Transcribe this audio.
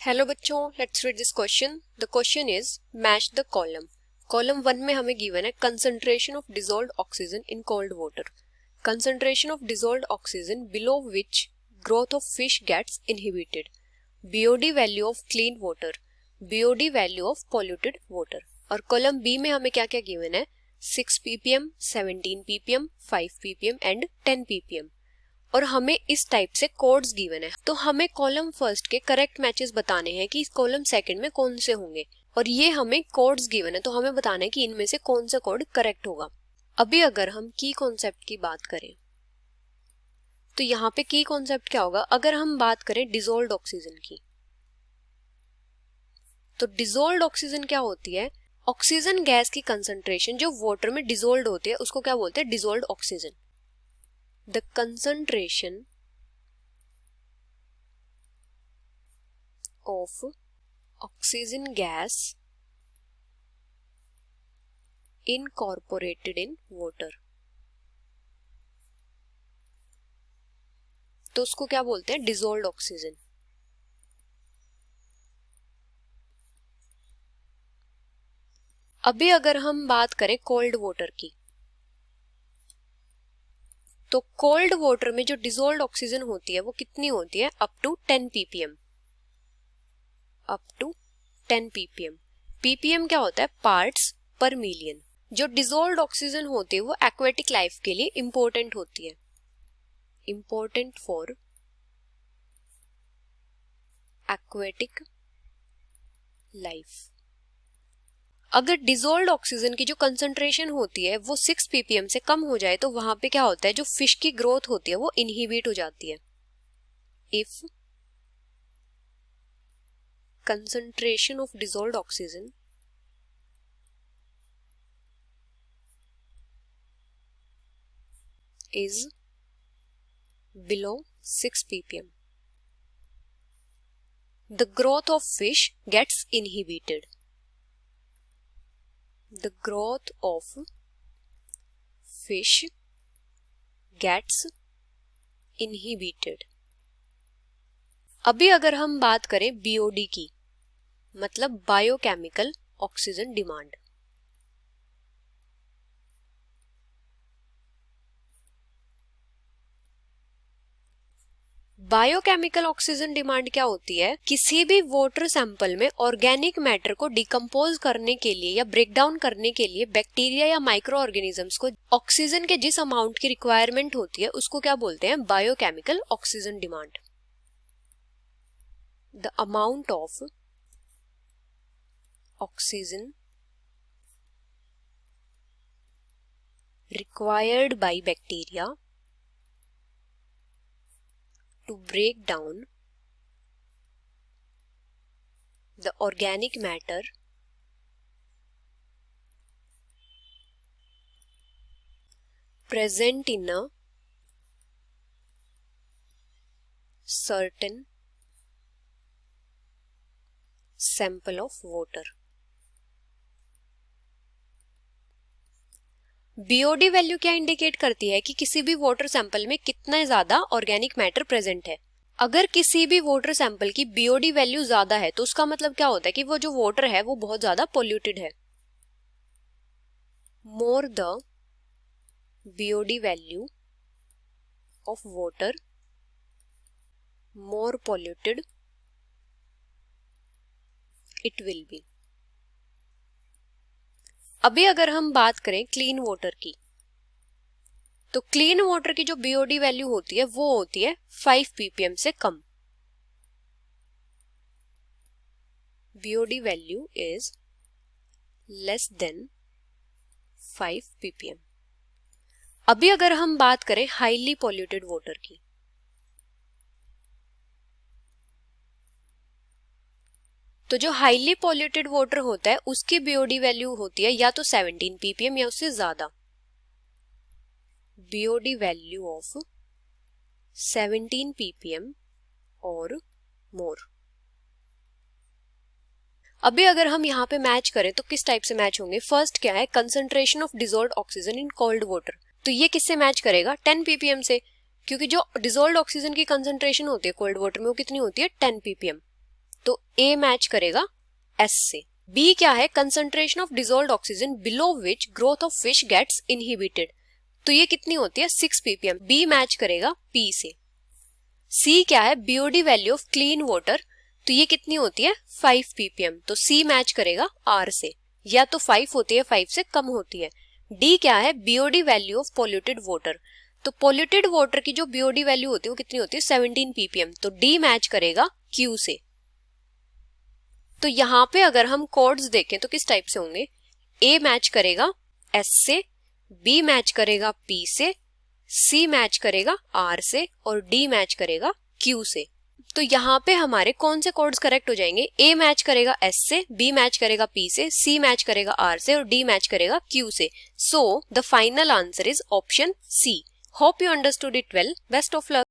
Hello बच्चों, let's read this question. The question is match the column. Column 1 में हमें given है concentration of dissolved oxygen in cold water, concentration of dissolved oxygen below which growth of fish gets inhibited, BOD value of clean water, BOD value of polluted water. और column B में हमें क्या क्या given है? 6 ppm, 17 ppm, 5 ppm and 10 ppm। और हमें इस type से कोड्स गिवन है, तो हमें कॉलम फर्स्ट के करेक्ट मैचेस बताने हैं कि कॉलम सेकंड में कौन से होंगे। और ये हमें कोड्स गिवन है, तो हमें बताना है कि इनमें से कौन सा कोड करेक्ट होगा। अभी अगर हम की कॉन्सेप्ट की बात करें तो यहाँ पे की कॉन्सेप्ट क्या होगा? अगर हम बात करें डिसॉल्व्ड ऑक्सीजन की, तो डिसॉल्व्ड ऑक्सीजन क्या होती है? ऑक्सीजन गैस की कंसंट्रेशन जो वाटर में डिसॉल्व्ड होती है उसको क्या बोलते हैं? Dissolved oxygen. The concentration of oxygen gas incorporated in water, तो उसको क्या बोलते हैं? Dissolved oxygen. अभी अगर हम बात करें कोल्ड वाटर की, तो कोल्ड वाटर में जो डिसॉल्व्ड ऑक्सीजन होती है वो कितनी होती है? Up to 10 ppm। Up to 10 ppm। ppm क्या होता है? पार्ट्स पर मिलियन। जो डिसॉल्व्ड ऑक्सीजन होती है वो एक्वेटिक लाइफ के लिए इंपॉर्टेंट होती है, इंपॉर्टेंट फॉर एक्वेटिक लाइफ। अगर डिसॉल्व्ड ऑक्सीजन की जो कंसंट्रेशन होती है वो 6 ppm से कम हो जाए तो वहां पे क्या होता है? जो फिश की ग्रोथ होती है वो इनहिबिट हो जाती है। If concentration of dissolved oxygen is below 6 ppm, the growth of fish gets inhibited. The growth of fish gets inhibited. अभी अगर हम बात करें बीओडी की, मतलब biochemical oxygen demand, biochemical oxygen demand क्या होती है? किसी भी वाटर सैंपल में ऑर्गेनिक मैटर को डिकम्पोज करने के लिए या ब्रेक डाउन करने के लिए बैक्टीरिया या माइक्रो ऑर्गेनिजम्स को ऑक्सीजन के जिस अमाउंट की रिक्वायरमेंट होती है उसको क्या बोलते हैं? Biochemical oxygen demand. The amount of oxygen required by bacteria to break down the organic matter present in a certain sample of water. BOD value क्या इंडिकेट करती है कि किसी भी वाटर सैंपल में कितना ज्यादा ऑर्गेनिक मैटर प्रेजेंट है। अगर किसी भी वाटर सैंपल की बीओडी वैल्यू ज्यादा है तो उसका मतलब क्या होता है कि वो जो वाटर है वो बहुत ज्यादा पोल्यूटेड है। More the BOD value of water, more polluted it will be. अभी अगर हम बात करें क्लीन वाटर की, तो क्लीन वाटर की जो बीओडी वैल्यू होती है वो होती है 5 ppm से कम। BOD value is less than 5 ppm। अभी अगर हम बात करें हाईली पॉल्यूटेड वाटर की, तो जो हाईली पॉल्यूटेड वाटर होता है उसकी बीओडी वैल्यू होती है या तो 17 ppm या उससे ज्यादा। बीओडी वैल्यू ऑफ 17 ppm और मोर। अभी अगर हम यहाँ पे मैच करें तो किस टाइप से मैच होंगे? फर्स्ट क्या है? Concentration of dissolved oxygen in cold water, तो ये किससे मैच करेगा? 10 ppm से, क्योंकि जो डिसॉल्व्ड ऑक्सीजन की कंसंट्रेशन होती है कोल्ड वाटर में वो कितनी होती है? 10 ppm। तो ए मैच करेगा एस से। बी क्या है, concentration of dissolved oxygen below which growth of fish gets inhibited, तो ये कितनी होती है 6 ppm, बी मैच करेगा पी से। सी क्या है, BOD value of clean water, तो ये कितनी होती है 5 ppm, तो सी मैच करेगा आर से, या तो 5 होती है 5 से कम होती है। डी क्या है, BOD value of polluted water, तो पॉल्यूटेड वाटर की जो बीओडी वैल्यू होती है वो कितनी होती है 17 ppm, तो डी मैच करेगा क्यू से। तो यहाँ पे अगर हम कोड्स देखें तो किस टाइप से होंगे, ए मैच करेगा एस से, बी मैच करेगा पी से, सी मैच करेगा आर से और डी मैच करेगा क्यू से। तो यहाँ पे हमारे कौन से कोड्स करेक्ट हो जाएंगे, ए मैच करेगा एस से, बी मैच करेगा पी से, सी मैच करेगा आर से और डी मैच करेगा क्यू से। So the final answer is option C. Hope you understood it well. Best of luck.